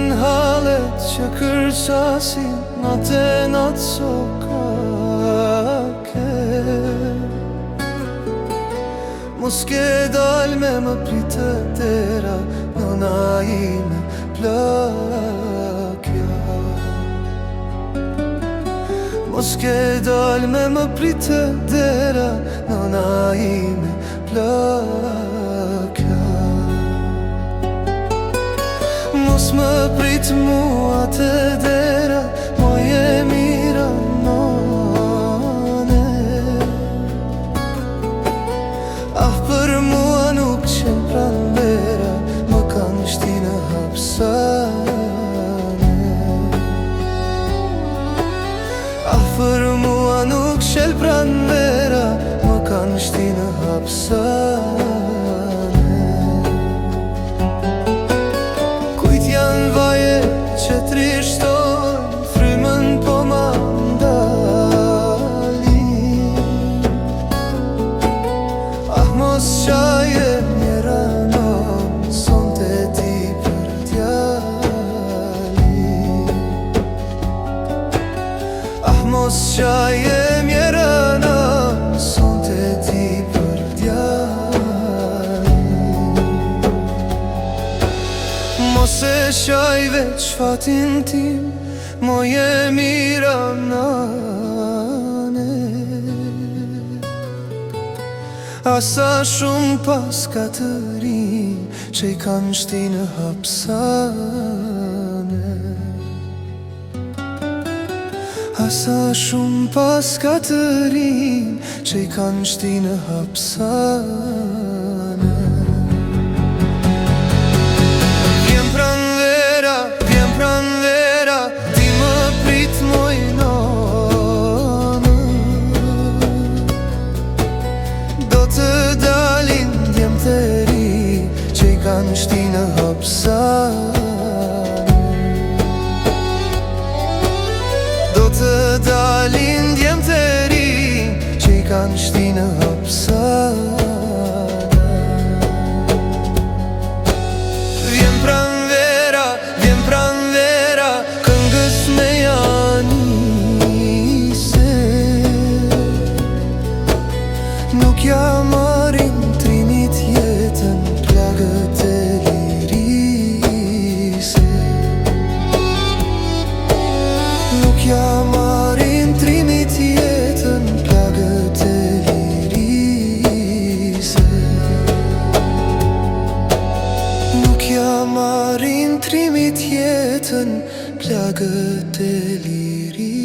janë halet që kërçasin natë e natë sokake. Mos ke dal me më pritë dera, nëna ime plakja. Mos ke dal me më pritë dera, nëna ime plakja. Mos më prit mua të dera, moje mira none. Ah, për mua nuk qenë pranvera, më kanë shti në hapsane. Ah, për mua nuk qenë pranvera, më kanë shti në hapsane. Që trishtojnë, frymën po ma ndalin. Ah, mos qaje mjera non, sonte ti për djalin. Ah, mos qaje mjera non, sonte ti për djalin. Mos e qaj veç fatin tim, moje mira nane. Asa shumë pas katërin, që i kanë shti në hapsane. Asa shumë pas katërin, që i kanë shti në hapsane. Vjen pranvera, ti më prit moj nonë. Do të dalin djem të ri, që i kanë shti në hapsane. Do të dalin djem të ri, që i kanë shti në hapsane. Vjen pranvera, këngës me janise. Nuk ja marin trimit jetën, plagët e lirise. Nuk ja marin trimit jetën, plagët e lirise. Nuk ja marin trimit jetën, plagët e lirise.